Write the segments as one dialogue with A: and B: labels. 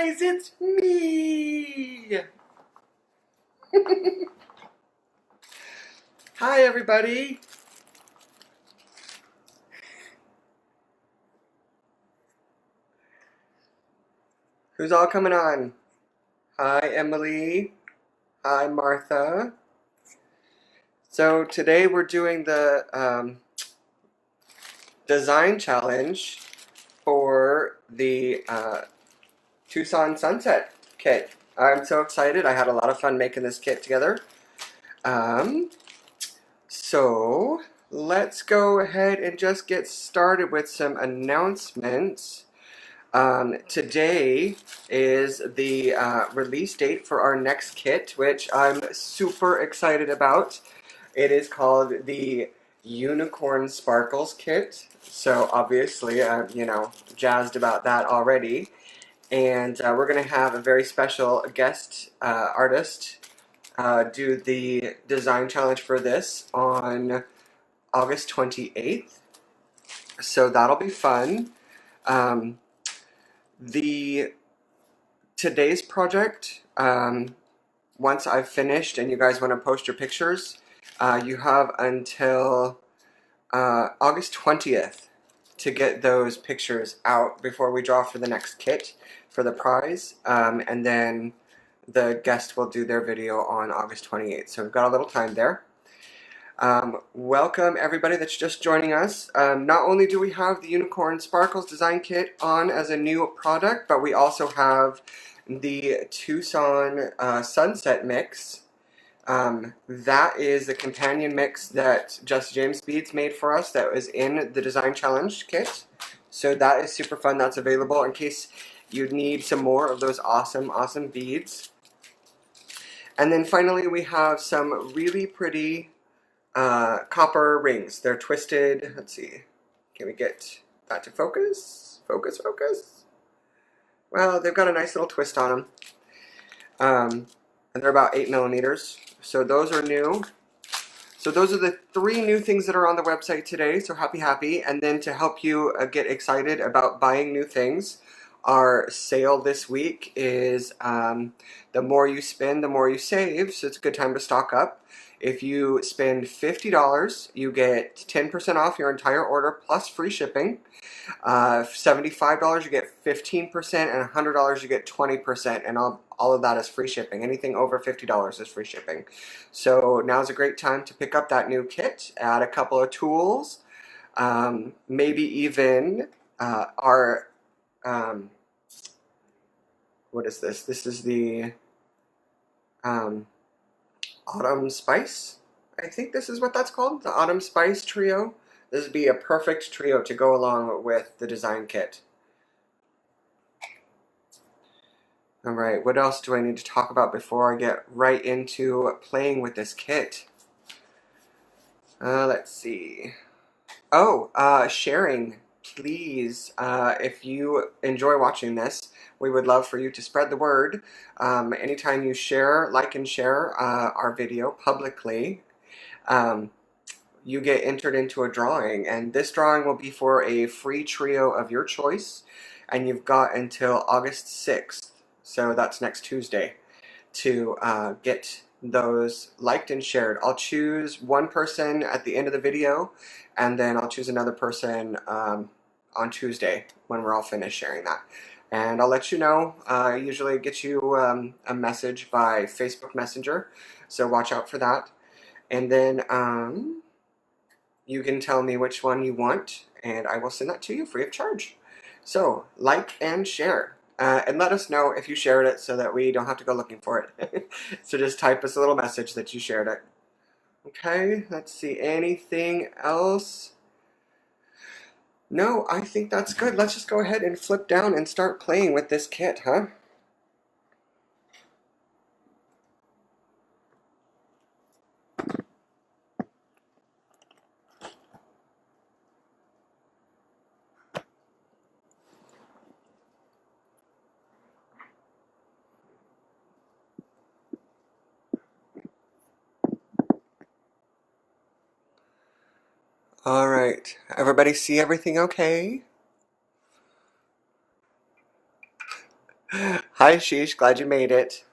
A: guys, it's me! Hi everybody! Who's all coming on? Hi Emily. Hi Martha. So today we're doing the design challenge for the Tucson Sunset Kit. I'm so excited. I had a lot of fun making this kit together. So let's go ahead and just get started with some announcements. Today is the release date for our next kit, which I'm super excited about. It is called the Unicorn Sparkles Kit. So obviously, I'm, jazzed about that already. And we're going to have a very special guest artist do the design challenge for this on August 28th. So that'll be fun. Today's project, once I've finished and you guys want to post your pictures, you have until August 20th to get those pictures out before we draw for the next kit for the prize, and then the guest will do their video on August 28th. So we've got a little time there. Welcome everybody that's just joining us. Not only do we have the Unicorn Sparkles Design Kit on as a new product, but we also have the Tucson Sunset Mix. That is the companion mix that Just James Beads made for us that was in the Design Challenge kit. So that is super fun. That's available in case you need some more of those awesome beads. And then finally we have some really pretty copper rings. They're twisted. Let's see. Can we get that to focus? Focus. Well, they've got a nice little twist on them. And they're about 8 millimeters. So those are new. So those are the 3 new things that are on the website today. So happy. And then to help you get excited about buying new things, our sale this week is the more you spend, the more you save. So it's a good time to stock up. If you spend $50, you get 10% off your entire order plus free shipping. $75 you get 15%, and $100 you get 20%, and all of that is free shipping. Anything over $50 is free shipping. So now's a great time to pick up that new kit, add a couple of tools, maybe even our what is this? This is the Autumn Spice. I think this is what that's called, the Autumn Spice Trio. This would be a perfect trio to go along with the design kit. Alright, what else do I need to talk about before I get right into playing with this kit? Let's see. Oh, sharing. Please, if you enjoy watching this, we would love for you to spread the word. Anytime you share, like and share our video publicly, you get entered into a drawing, and this drawing will be for a free trio of your choice, and you've got until August 6th, so that's next Tuesday, to get those liked and shared. I'll choose one person at the end of the video, and then I'll choose another person on Tuesday when we're all finished sharing that. And I'll let you know. I usually get you a message by Facebook Messenger, so watch out for that. And then you can tell me which one you want, and I will send that to you free of charge. So, like and share. And let us know if you shared it so that we don't have to go looking for it. So just type us a little message that you shared it. Okay, let's see. Anything else? No, I think that's good. Let's just go ahead and flip down and start playing with this kit, huh? Alright, everybody see everything okay? Hi Hi, Sheesh. Glad you made it.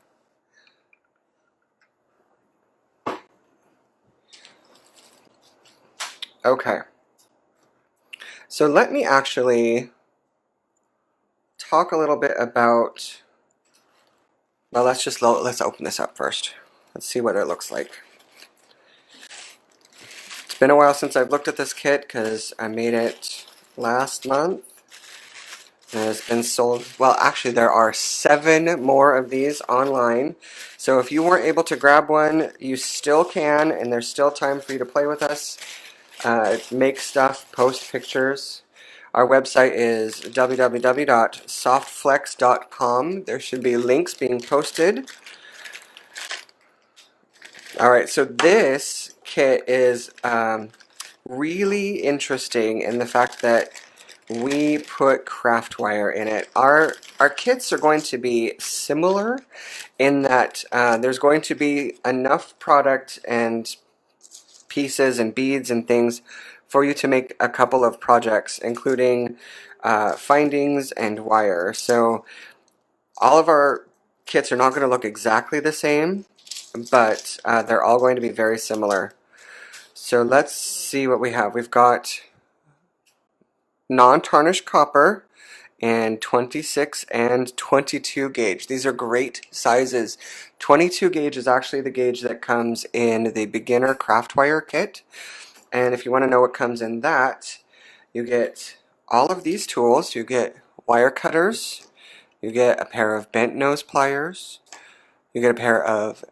A: Okay. So let me actually talk a little bit about, well, let's open this up first. Let's see what it looks like. It's been a while since I've looked at this kit because I made it last month. And it's been sold, well, actually there are 7 more of these online. So if you weren't able to grab one, you still can, and there's still time for you to play with us. Make stuff, post pictures. Our website is www.softflex.com. There should be links being posted. Alright, so this kit is really interesting in the fact that we put craft wire in it. Our kits are going to be similar in that there's going to be enough product and pieces and beads and things for you to make a couple of projects, including findings and wire. So all of our kits are not going to look exactly the same, but they're all going to be very similar. So let's see what we have. We've got non-tarnished copper and 26 and 22 gauge. These are great sizes. 22 gauge is actually the gauge that comes in the beginner craft wire kit. And if you want to know what comes in that, you get all of these tools. You get wire cutters, you get a pair of bent nose pliers, you get a pair of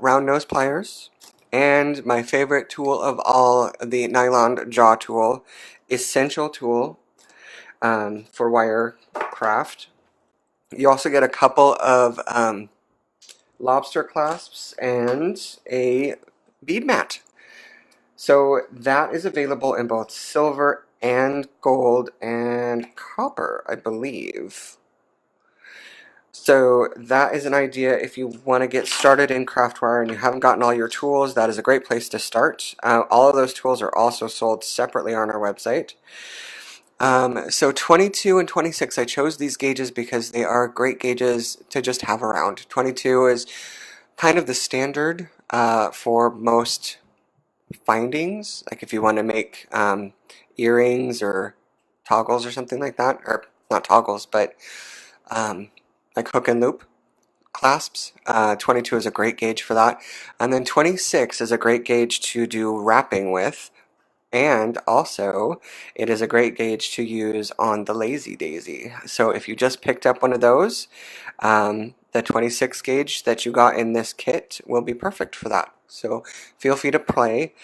A: round nose pliers, and my favorite tool of all, the nylon jaw tool, essential tool for wire craft. You also get a couple of lobster clasps and a bead mat. So that is available in both silver and gold and copper, I believe. So that is an idea if you want to get started in craft wire and you haven't gotten all your tools. That is a great place to start. All of those tools are also sold separately on our website. So 22 and 26, I chose these gauges because they are great gauges to just have around. 22 is kind of the standard for most findings, like if you want to make earrings or toggles or something like that, or not toggles, but like hook and loop clasps. 22 is a great gauge for that. And then 26 is a great gauge to do wrapping with. And also, it is a great gauge to use on the Lazy Daisy. So if you just picked up one of those, the 26 gauge that you got in this kit will be perfect for that. So feel free to play.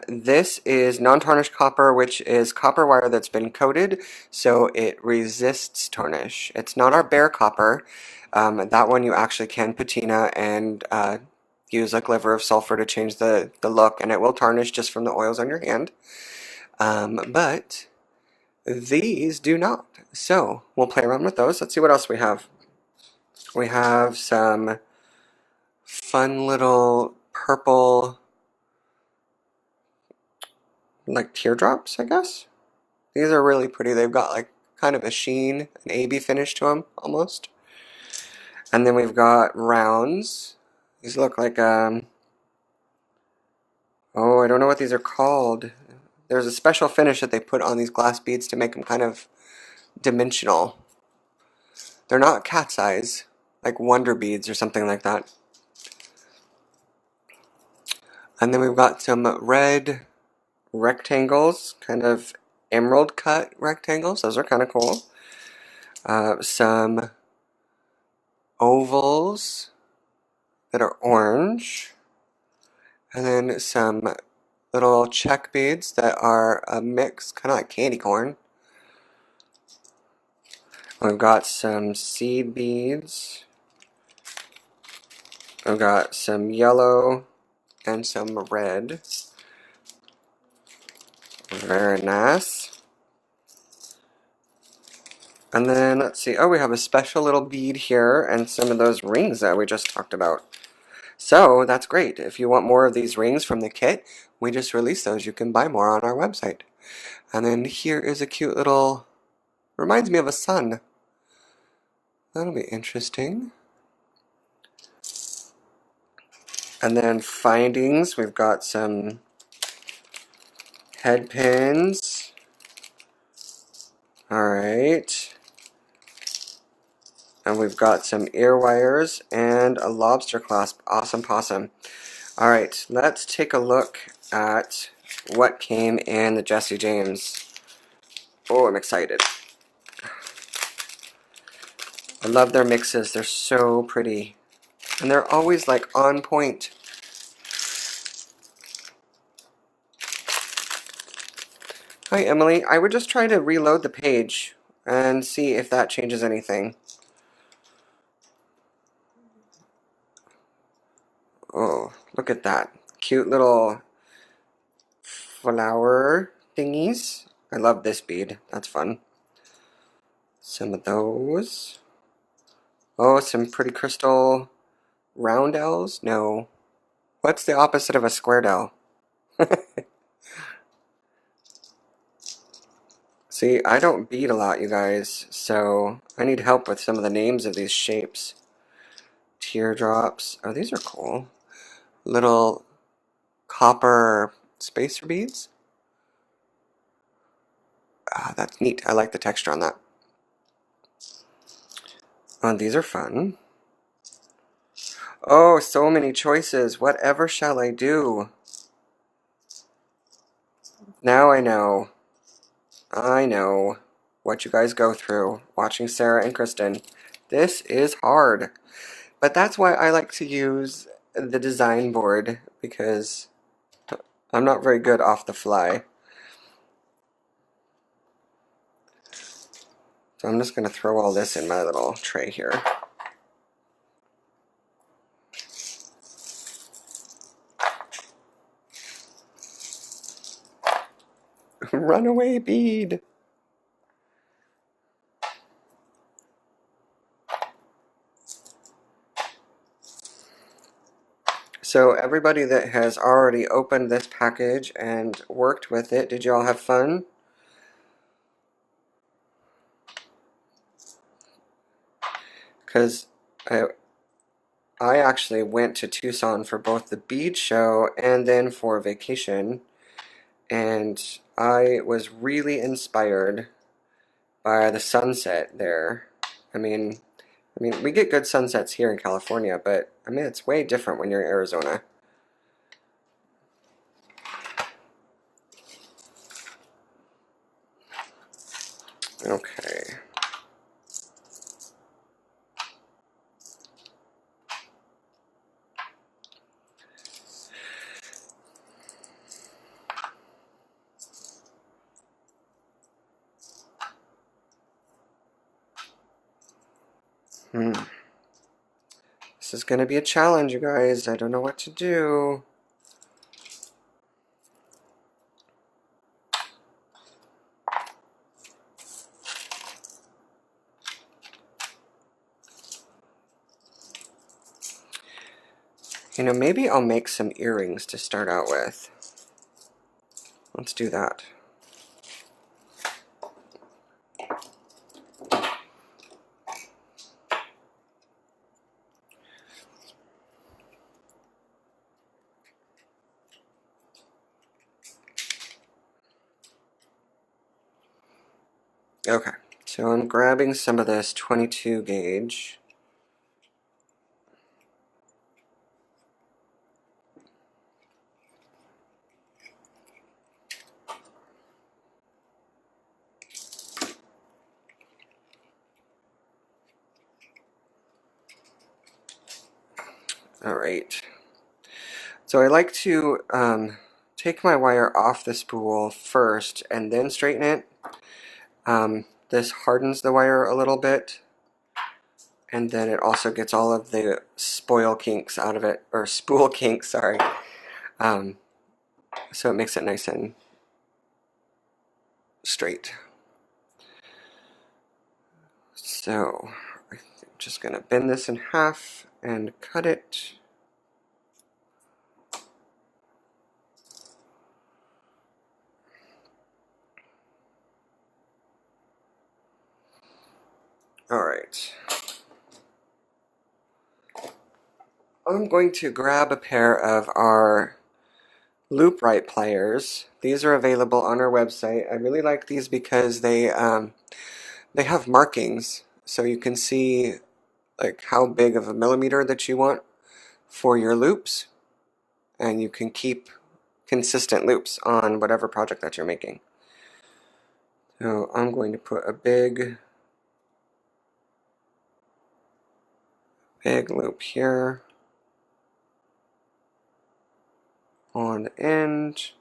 A: This is non-tarnished copper, which is copper wire that's been coated, so it resists tarnish. It's not our bare copper. That one you actually can patina and use like liver of sulfur to change the look, and it will tarnish just from the oils on your hand. But these do not. So we'll play around with those. Let's see what else we have. We have some fun little purple, like teardrops, I guess. These are really pretty. They've got like kind of a sheen, an AB finish to them almost. And then we've got rounds. These look like oh, I don't know what these are called. There's a special finish that they put on these glass beads to make them kind of dimensional. They're not cat's eyes, like wonder beads or something like that. And then we've got some red rectangles, kind of emerald cut rectangles. Those are kind of cool. Some ovals that are orange. And then some little check beads that are a mix, kind of like candy corn. We've got some seed beads. We've got some yellow and some red. Very nice. And then, let's see, oh, we have a special little bead here and some of those rings that we just talked about. So, that's great. If you want more of these rings from the kit, we just released those. You can buy more on our website. And then here is a cute little, reminds me of a sun. That'll be interesting. And then findings, we've got some head pins. Alright. And we've got some ear wires and a lobster clasp. Awesome possum. Alright, let's take a look at what came in the Jesse James. Oh, I'm excited. I love their mixes. They're so pretty. And they're always like on point. Hi, Emily. I would just try to reload the page and see if that changes anything. Oh, look at that. Cute little flower thingies. I love this bead. That's fun. Some of those. Oh, some pretty crystal roundels? No. What's the opposite of a square dowel? See, I don't bead a lot, you guys, so I need help with some of the names of these shapes. Teardrops. Oh, these are cool. Little copper spacer beads. Ah, that's neat. I like the texture on that. Oh, these are fun. Oh, so many choices. Whatever shall I do? Now I know. I know what you guys go through watching Sarah and Kristen. This is hard. But that's why I like to use the design board, because I'm not very good off the fly. So I'm just going to throw all this in my little tray here. Runaway bead! So everybody that has already opened this package and worked with it, did you all have fun? Because I actually went to Tucson for both the bead show and then for vacation, and I was really inspired by the sunset there. I mean, we get good sunsets here in California, but I mean, it's way different when you're in Arizona. Okay. This is going to be a challenge, you guys. I don't know what to do. You know, maybe I'll make some earrings to start out with. Let's do that. Okay, so I'm grabbing some of this 22 gauge. Alright. So I like to take my wire off the spool first and then straighten it. This hardens the wire a little bit, and then it also gets all of the spool kinks out of it, or spool kinks, sorry. So it makes it nice and straight. So I'm just going to bend this in half and cut it. Alright. I'm going to grab a pair of our loop right pliers. These are available on our website. I really like these because they have markings, so you can see like how big of a millimeter that you want for your loops, and you can keep consistent loops on whatever project that you're making. So I'm going to put a big loop here on the end.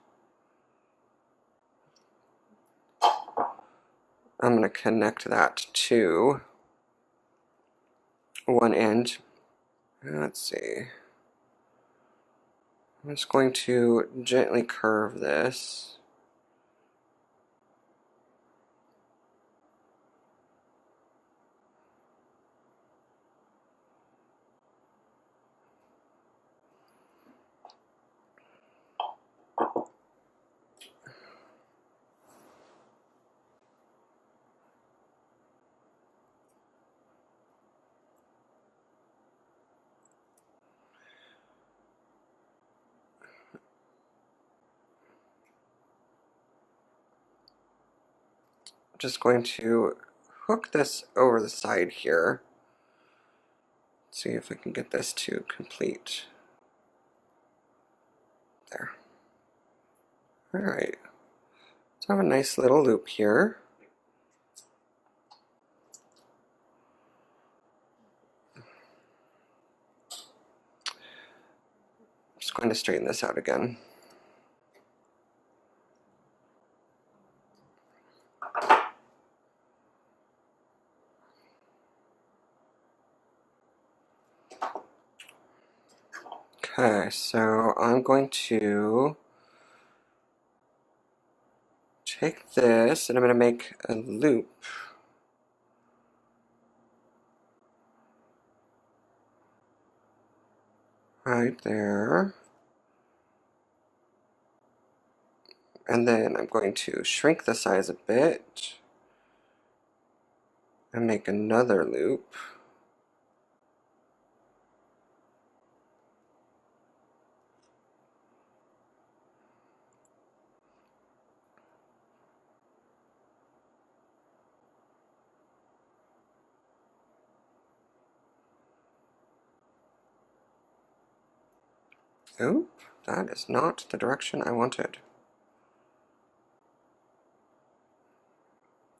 A: I'm going to connect that to one end. Let's see. I'm just going to gently curve this. Just going to hook this over the side here. See if I can get this to complete. There. Alright. So I have a nice little loop here. I'm just going to straighten this out again. Okay, so I'm going to take this and I'm going to make a loop right there. And then I'm going to shrink the size a bit and make another loop. Oop, that is not the direction I wanted.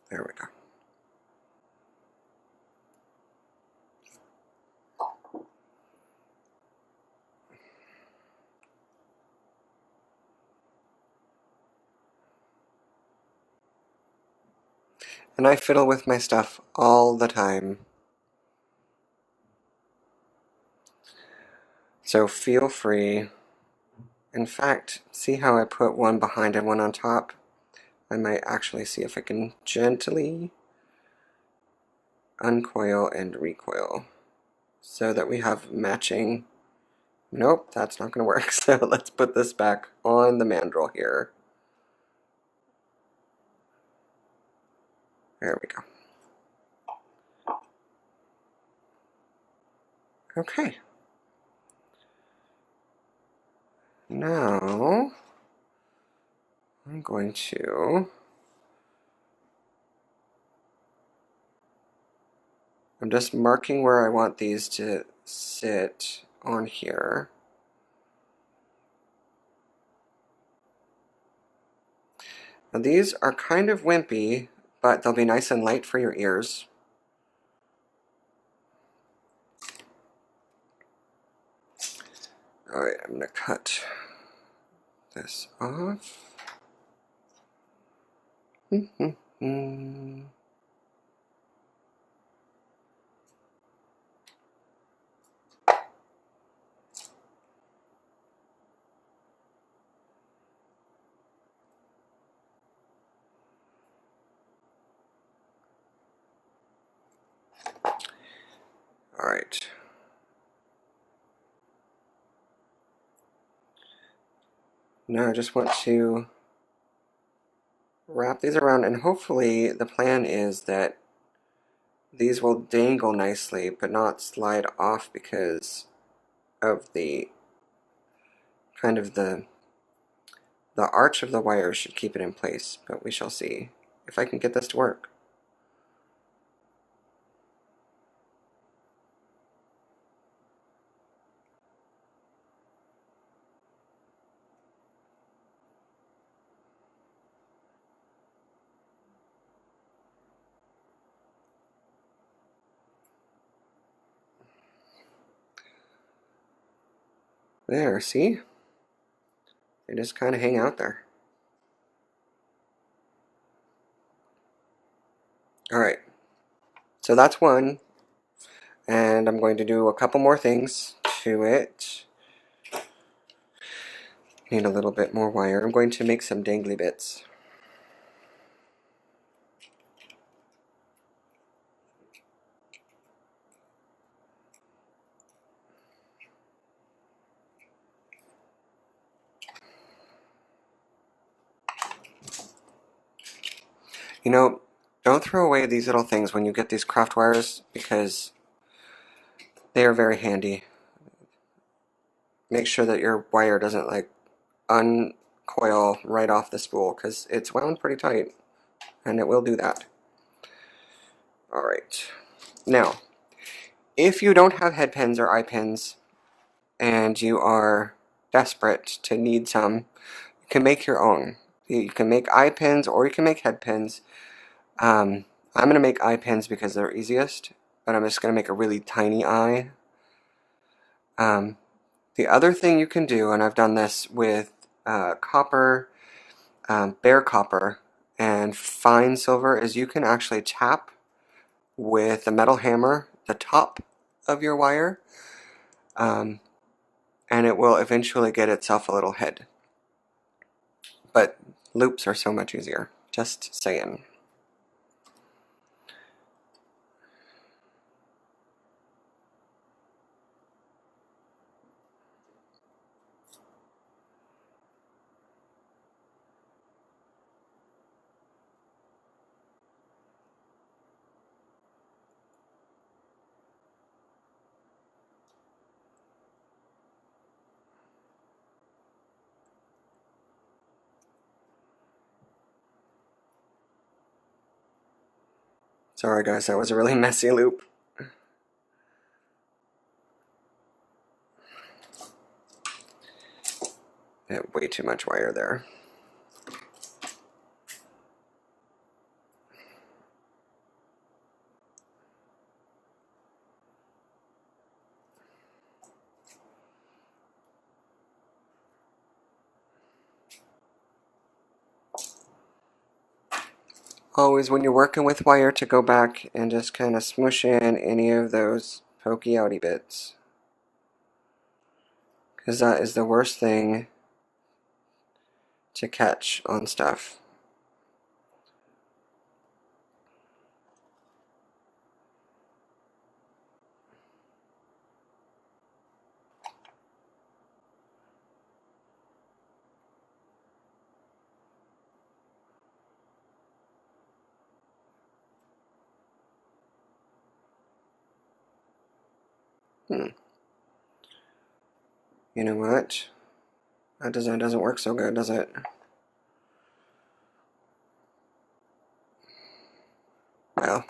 A: There we go. And I fiddle with my stuff all the time. So feel free. In fact, see how I put one behind and one on top? I might actually see if I can gently uncoil and recoil so that we have matching. Nope, that's not going to work. So let's put this back on the mandrel here. There we go. Okay. Now, I'm going to... I'm just marking where I want these to sit on here. Now these are kind of wimpy, but they'll be nice and light for your ears. Alright, I'm going to cut this off. Alright. Now I just want to wrap these around, and hopefully the plan is that these will dangle nicely but not slide off, because of the kind of the arch of the wire should keep it in place, but we shall see if I can get this to work. There, see? They just kind of hang out there. Alright, so that's one, and I'm going to do a couple more things to it. Need a little bit more wire. I'm going to make some dangly bits. You know, don't throw away these little things when you get these craft wires because they are very handy. Make sure that your wire doesn't like uncoil right off the spool because it's wound pretty tight and it will do that. Alright, now if you don't have head pins or eye pins and you are desperate to need some, you can make your own. You can make eye pins or you can make head pins. I'm going to make eye pins because they're easiest, but I'm just going to make a really tiny eye. The other thing you can do, and I've done this with copper, bare copper, and fine silver, is you can actually tap with a metal hammer the top of your wire, and it will eventually get itself a little head. But loops are so much easier, just saying. Sorry guys, that was a really messy loop. I have way too much wire there. Always when you're working with wire to go back and just kind of smoosh in any of those pokey outy bits. Because that is the worst thing to catch on stuff. You know what? That doesn't work so good, does it? Well,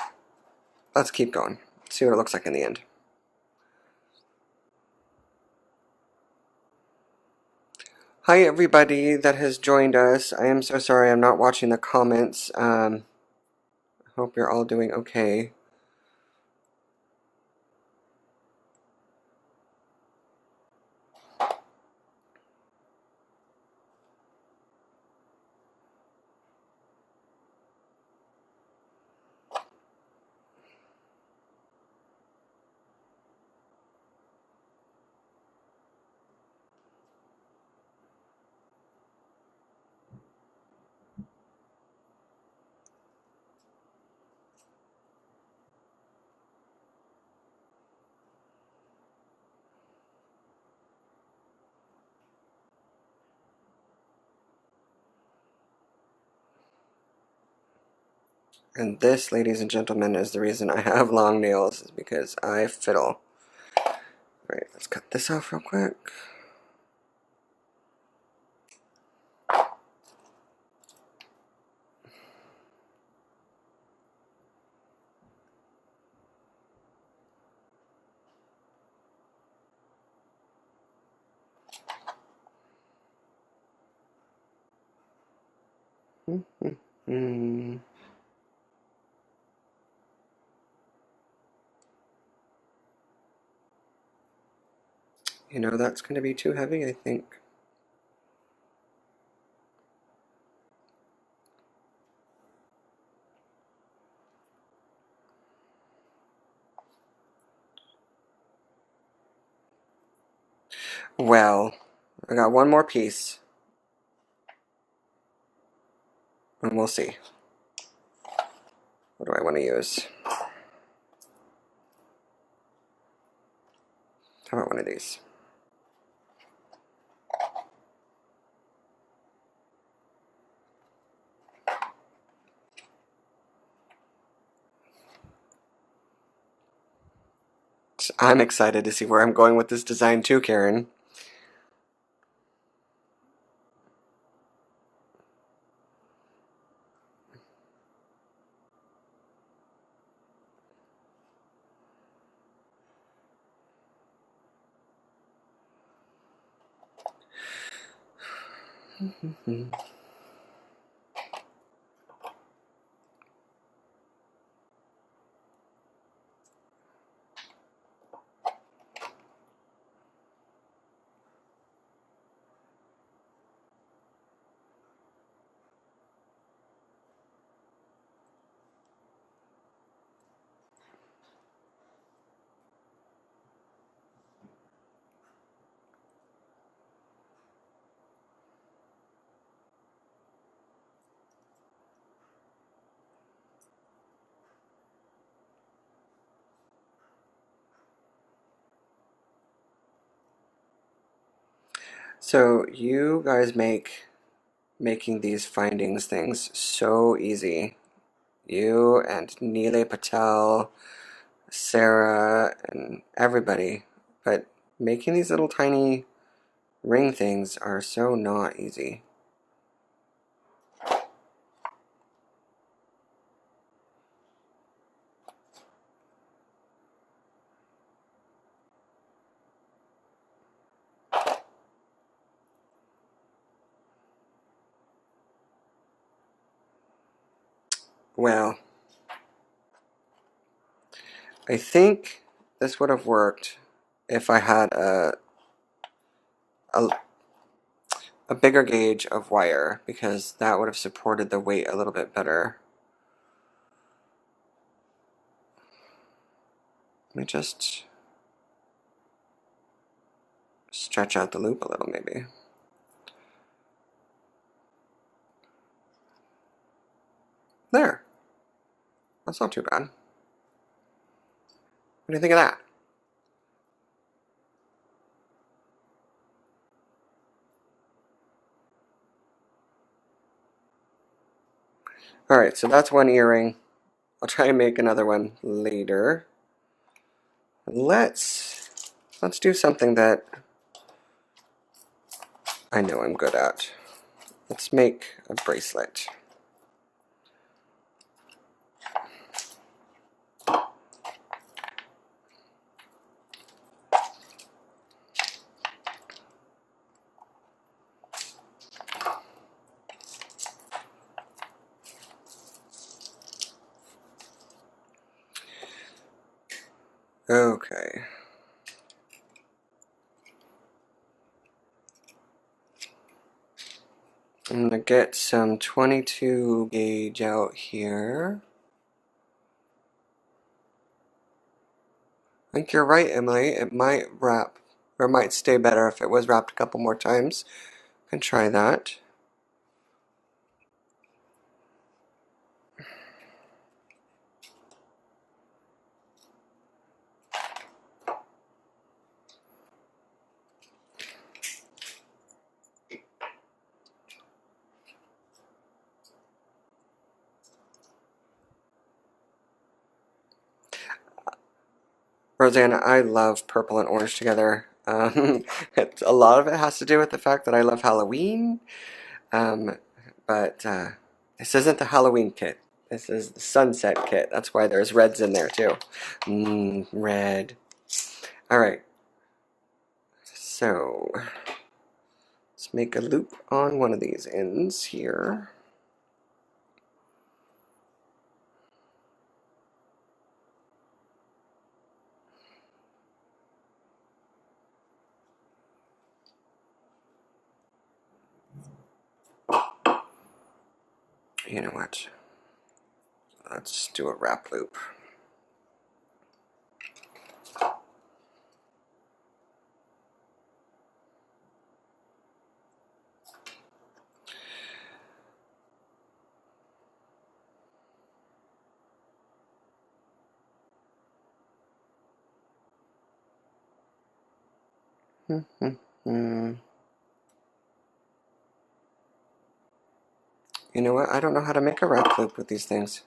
A: let's keep going. See what it looks like in the end. Hi everybody that has joined us. I am so sorry I'm not watching the comments. Hope you're all doing okay. And this, ladies and gentlemen, is the reason I have long nails, is because I fiddle. Right, Let's cut this off real quick. You know, that's going to be too heavy, I think. Well, I got one more piece, and we'll see. What do I want to use? How about one of these? I'm excited to see where I'm going with this design too, Karen. So you guys make making these findings things so easy. You and Neelay Patel, Sarah, and everybody. But making these little tiny ring things are so not easy. Well, I think this would have worked if I had a, a bigger gauge of wire, because that would have supported the weight a little bit better. Let me just stretch out the loop a little, maybe. There. That's not too bad. What do you think of that? Alright, so that's one earring. I'll try and make another one later. Let's do something that I know I'm good at. Let's make a bracelet. Okay. I'm gonna get some 22 gauge out here. I think you're right, Emily. It might wrap, or it might stay better if it was wrapped a couple more times. I can try that. Rosanna, I love purple and orange together. A lot of it has to do with the fact that I love Halloween, but this isn't the Halloween kit. This is the Sunset kit. That's why there's reds in there too. Red. Alright, so let's make a loop on one of these ends here. You know what? Let's do a wrap loop. You know what? I don't know how to make a wrap loop with these things.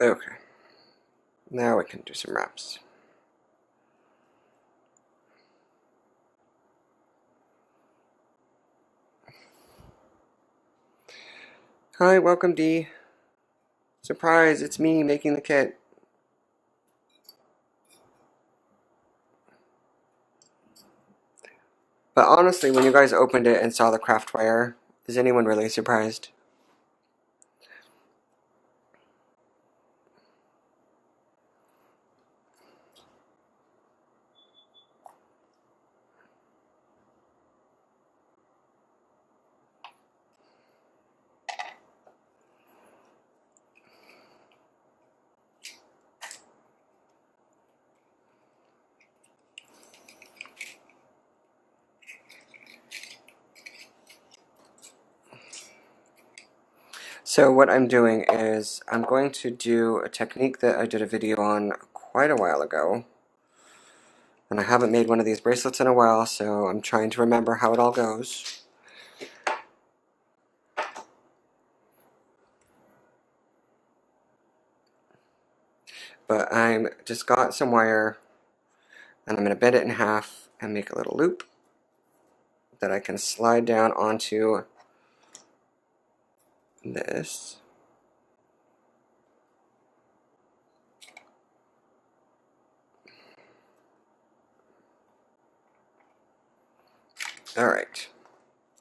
A: Okay, now we can do some wraps. Hi, welcome Dee. Surprise, it's me making the kit. But honestly, when you guys opened it and saw the craft wire, is anyone really surprised? So what I'm doing is I'm going to do a technique that I did a video on quite a while ago. And I haven't made one of these bracelets in a while, so I'm trying to remember how it all goes. But I'm just got some wire, and I'm going to bend it in half and make a little loop that I can slide down onto this. Alright,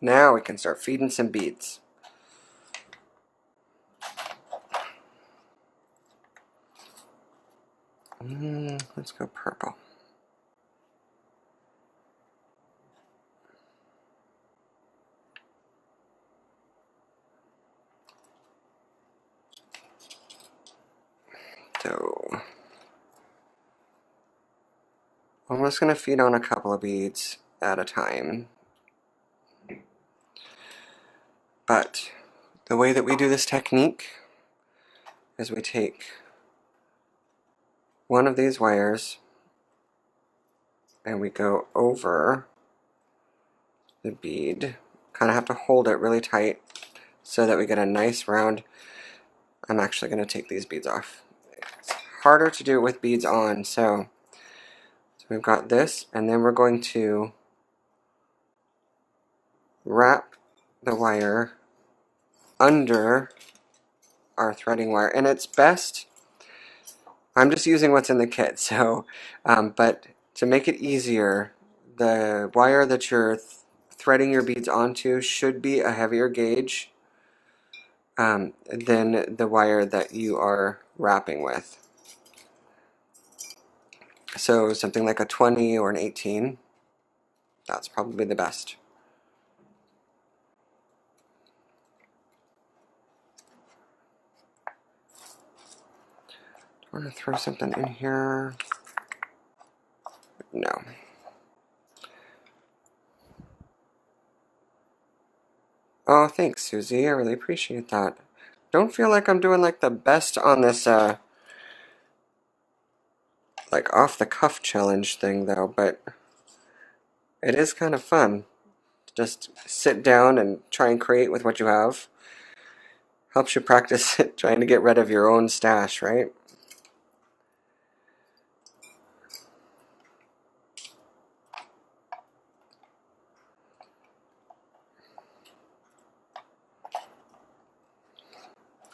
A: now we can start feeding some beads. Let's go purple. So I'm just going to feed on a couple of beads at a time. But the way that we do this technique is we take one of these wires and we go over the bead. Kind of have to hold it really tight so that we get a nice round. I'm actually going to take these beads off. It's harder to do it with beads on, so we've got this, and then we're going to wrap the wire under our threading wire, and it's best, I'm just using what's in the kit, so but to make it easier, the wire that you're threading your beads onto should be a heavier gauge than the wire that you are wrapping with. So something like a 20 or an 18, that's probably the best. I want to throw something in here. No. Oh, thanks, Susie. I really appreciate that. Don't feel like I'm doing like the best on this like off the cuff challenge thing though, but it is kind of fun. Just sit down and try and create with what you have. Helps you practice trying to get rid of your own stash, right?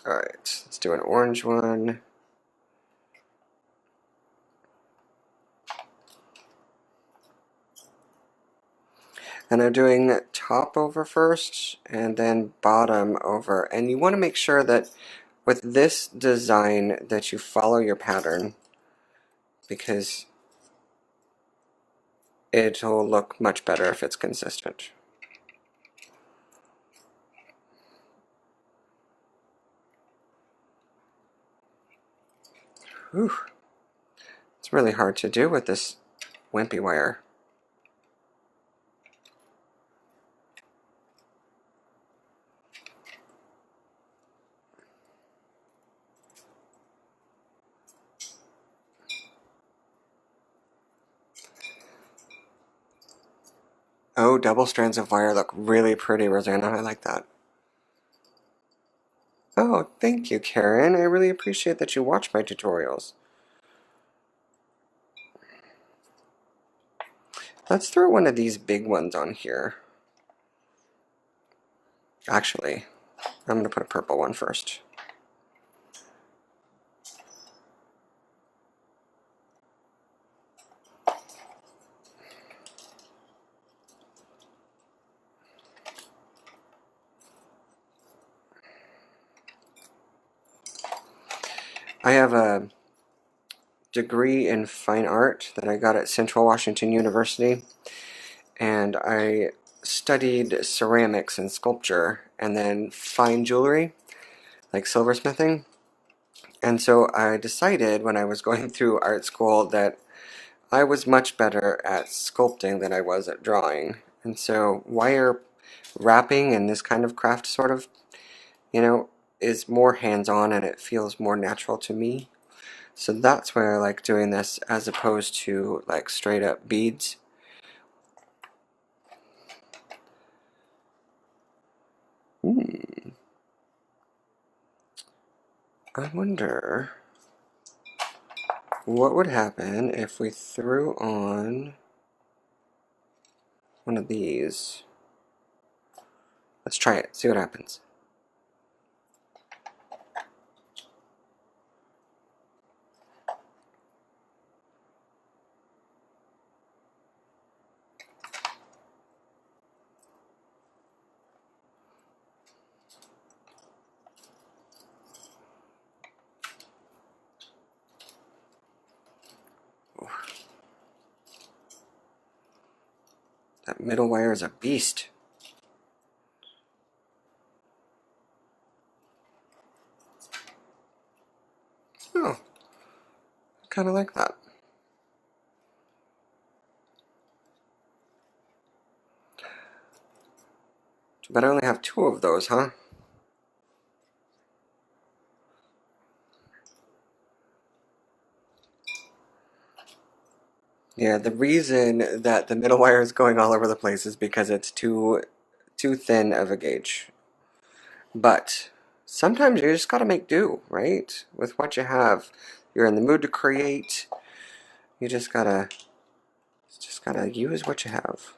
A: Alright, let's do an orange one. And I'm doing top over first and then bottom over. And you want to make sure that with this design that you follow your pattern, because it'll look much better if it's consistent. Whew. It's really hard to do with this wimpy wire. Oh, double strands of wire look really pretty, Rosanna. I like that. Oh, thank you, Karen. I really appreciate that you watch my tutorials. Let's throw one of these big ones on here. Actually, I'm going to put a purple one first. I have a degree in fine art that I got at Central Washington University, and I studied ceramics and sculpture and then fine jewelry, like silversmithing. And so I decided when I was going through art school that I was much better at sculpting than I was at drawing. And so wire wrapping and this kind of craft sort of, you know, is more hands-on and it feels more natural to me. So that's why I like doing this as opposed to like straight up beads. I wonder what would happen if we threw on one of these. Let's try it, see what happens. That middle wire is a beast. Oh, I kind of like that. But I only have 2 of those, huh? Yeah, the reason that the middle wire is going all over the place is because it's too thin of a gauge. But sometimes you just gotta make do, right? With what you have. You're in the mood to create. You just gotta use what you have.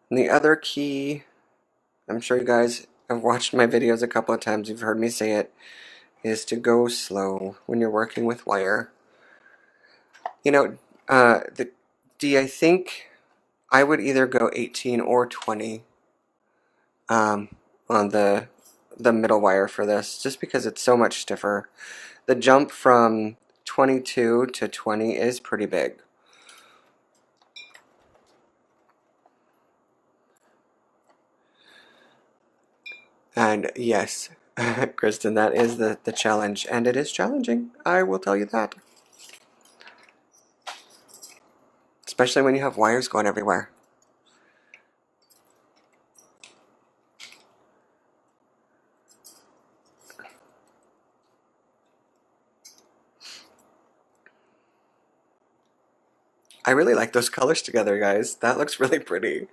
A: And the other key, I'm sure you guys have watched my videos a couple of times, you've heard me say it, is to go slow when you're working with wire. You know, I think I would either go 18 or 20 on the middle wire for this, just because it's so much stiffer. The jump from 22 to 20 is pretty big. And yes, Kristen, that is the challenge, and it is challenging, I will tell you that. Especially when you have wires going everywhere. I really like those colors together, guys. That looks really pretty.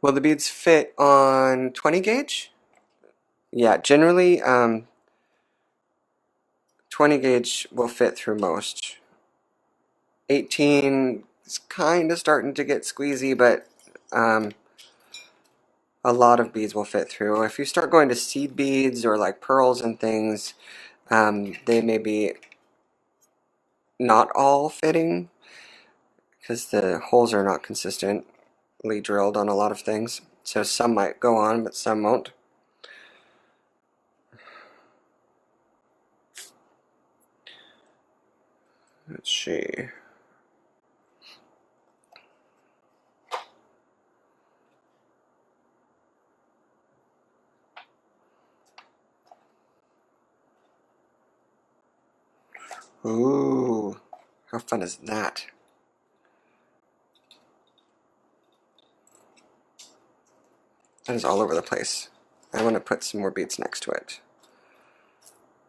A: Will the beads fit on 20 gauge? Yeah, generally 20 gauge will fit through most. 18 is kind of starting to get squeezy, but a lot of beads will fit through. If you start going to seed beads or like pearls and things, they may be not all fitting because the holes are not consistently drilled on a lot of things. So some might go on, but some won't. Let's see. Ooh, how fun is that? That is all over the place. I want to put some more beads next to it.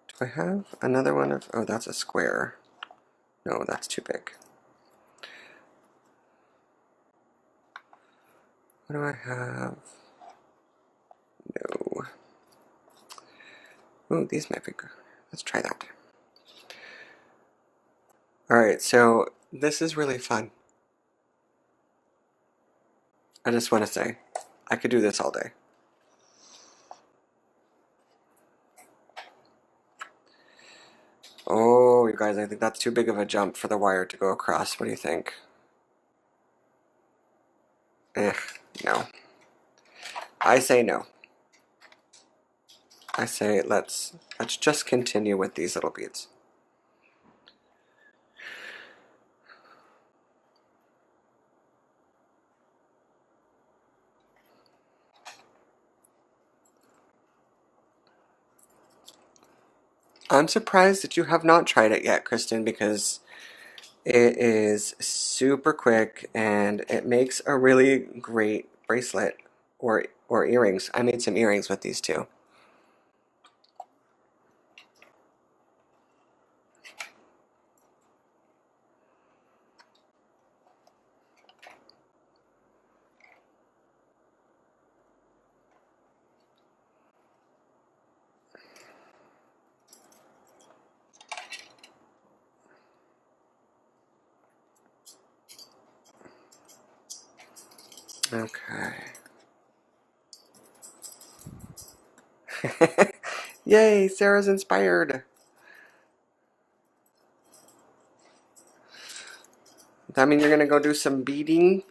A: Do I have another one of, oh, that's a square. No, that's too big. What do I have? No. Ooh, these might be good. Let's try that. Alright, so this is really fun. I just want to say, I could do this all day. Oh, you guys, I think that's too big of a jump for the wire to go across. What do you think? No. I say no. I say let's just continue with these little beads. I'm surprised that you have not tried it yet, Kristen, because it is super quick and it makes a really great bracelet or earrings. I made some earrings with these too. Okay. Yay, Sarah's inspired. That mean you're gonna go do some beading?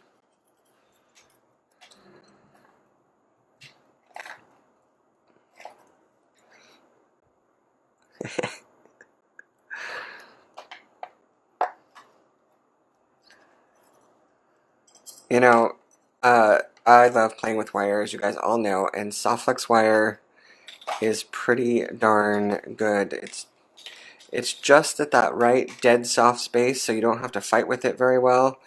A: You know, I love playing with wire, as you guys all know, and soft flex wire is pretty darn good. It's just at that right dead soft space, so you don't have to fight with it very well,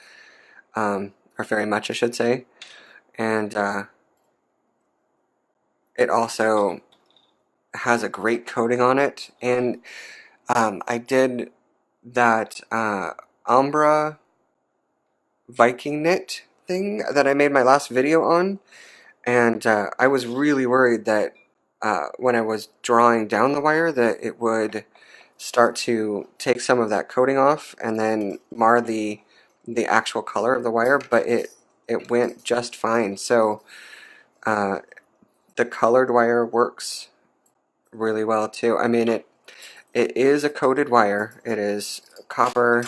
A: or very much, I should say. And it also has a great coating on it. And I did that Umbra Viking knit thing that I made my last video on, and I was really worried that when I was drawing down the wire, that it would start to take some of that coating off and then mar the actual color of the wire, but it went just fine. So the colored wire works really well too. I mean, it is a coated wire. It is copper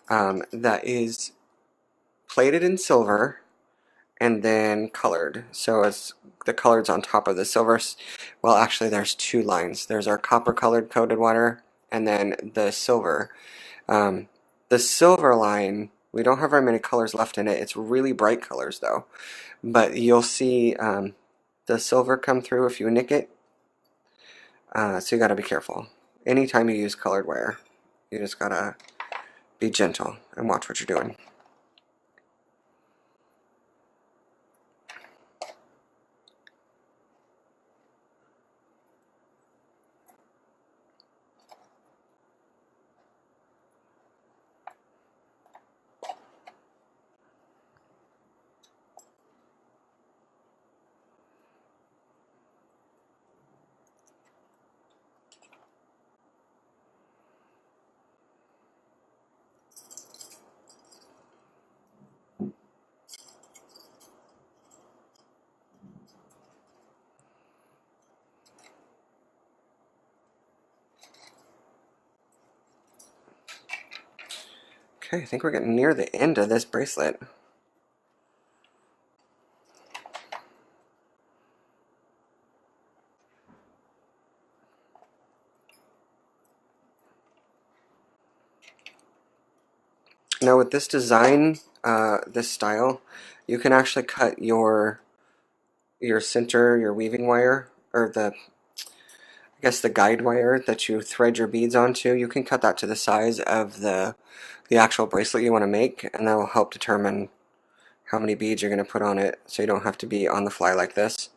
A: that is plated in silver and then colored. So it's the colored's on top of the silver. Well, actually, there's two lines. There's our copper colored coated wire and then the silver. The silver line, we don't have very many colors left in it. It's really bright colors though. But you'll see the silver come through if you nick it. So you gotta be careful. Anytime you use colored wire, you just gotta be gentle and watch what you're doing. Okay, I think we're getting near the end of this bracelet. Now with this design, this style, you can actually cut your center, your weaving wire, or I guess the guide wire that you thread your beads onto. You can cut that to the size of the actual bracelet you want to make, and that will help determine how many beads you're going to put on it, so you don't have to be on the fly like this.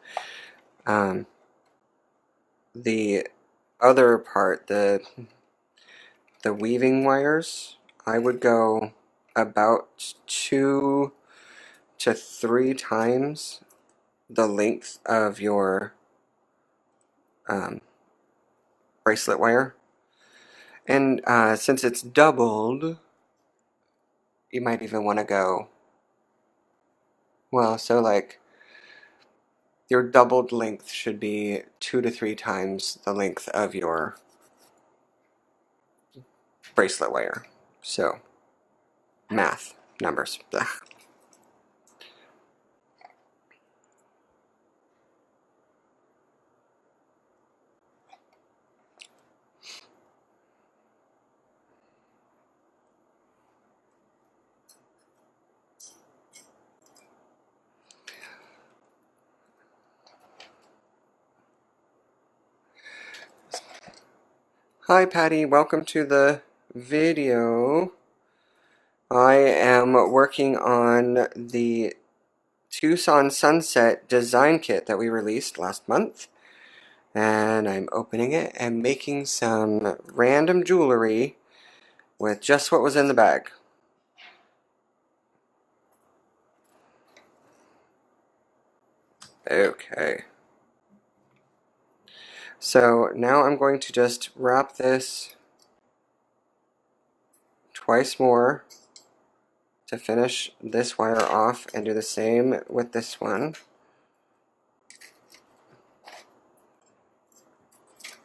A: The other part, the weaving wires, I would go about 2 to 3 times the length of your bracelet wire. And since it's doubled, you might even want to go, well, so like your doubled length should be 2 to 3 times the length of your bracelet wire. So, math, numbers. Ugh. Hi Patty, welcome to the video. I am working on the Tucson Sunset Design Kit that we released last month. And I'm opening it and making some random jewelry with just what was in the bag. Okay. So now I'm going to just wrap this twice more to finish this wire off and do the same with this one.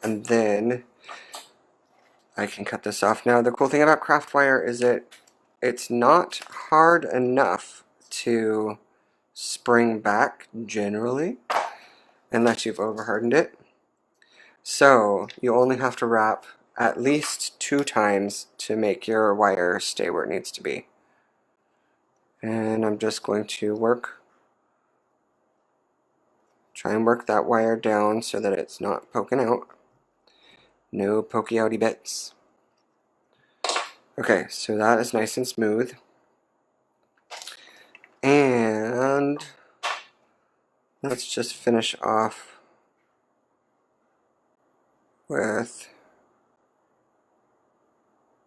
A: And then I can cut this off. Now the cool thing about craft wire is it's not hard enough to spring back generally unless you've overhardened it. So you only have to wrap at least 2 times to make your wire stay where it needs to be. And I'm just going to try and work that wire down so that it's not poking out. No pokey outy bits. Okay, so that is nice and smooth. And let's just finish off with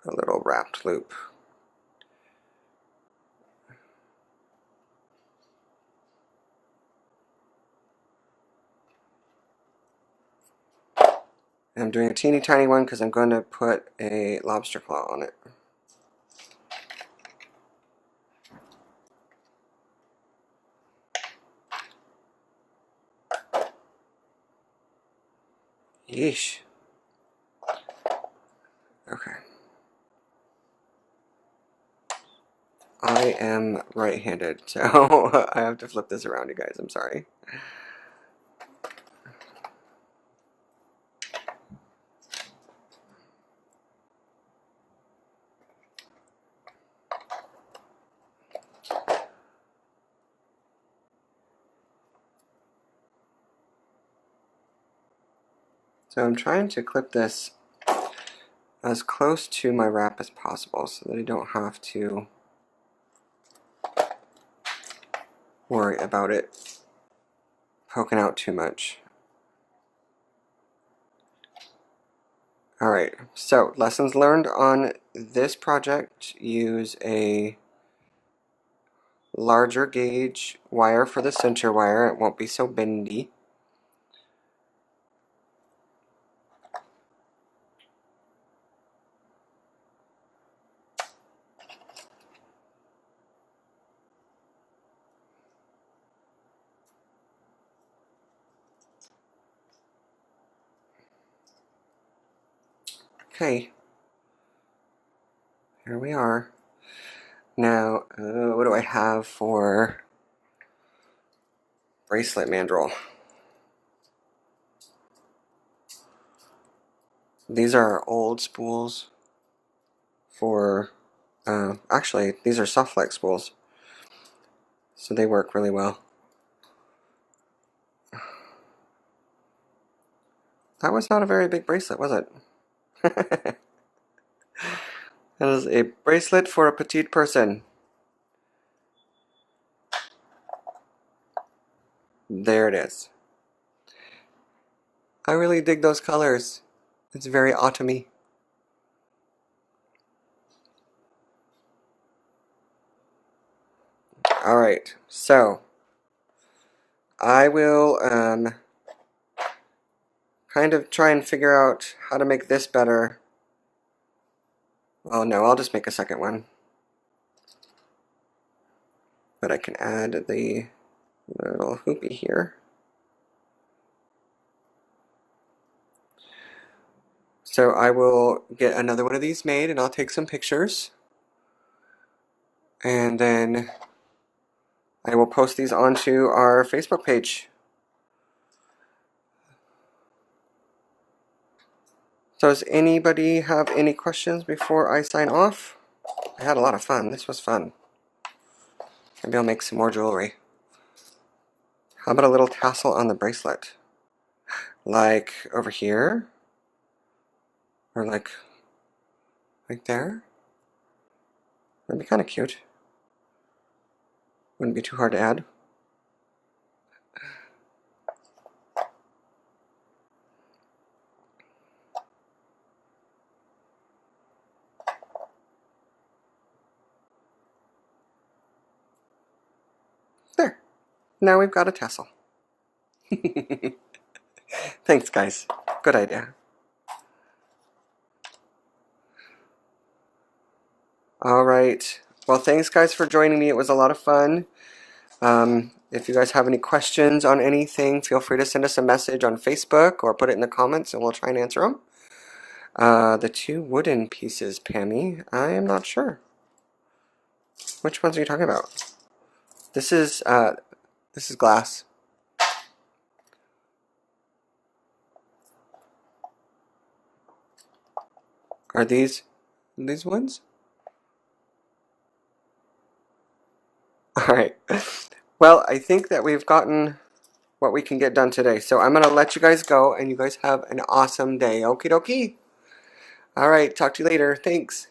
A: a little wrapped loop. And I'm doing a teeny tiny one because I'm going to put a lobster claw on it. Yeesh. Okay. I am right-handed, so I have to flip this around, you guys. I'm sorry. So I'm trying to clip this as close to my wrap as possible so that I don't have to worry about it poking out too much. Alright, so lessons learned on this project: use a larger gauge wire for the center wire. It won't be so bendy. Okay, here we are. Now, what do I have for bracelet mandrel? These are old spools for, actually, these are soft flex spools, so they work really well. That was not a very big bracelet, was it? That is a bracelet for a petite person. There it is. I really dig those colors. It's very autumny. Alright, so I will kind of try and figure out how to make this better. Well, no, I'll just make a second one. But I can add the little hoopy here. So I will get another one of these made and I'll take some pictures. And then I will post these onto our Facebook page. So does anybody have any questions before I sign off? I had a lot of fun. This was fun. Maybe I'll make some more jewelry. How about a little tassel on the bracelet? Like over here? Or like right there? That'd be kind of cute. Wouldn't be too hard to add. There. Now we've got a tassel. Thanks, guys. Good idea. Alright. Well, thanks, guys, for joining me. It was a lot of fun. If you guys have any questions on anything, feel free to send us a message on Facebook or put it in the comments and we'll try and answer them. The two wooden pieces, Pammy, I am not sure. Which ones are you talking about? This is glass. Are these ones? Alright. Well, I think that we've gotten what we can get done today. So I'm going to let you guys go and you guys have an awesome day. Okie dokie. Alright, talk to you later. Thanks.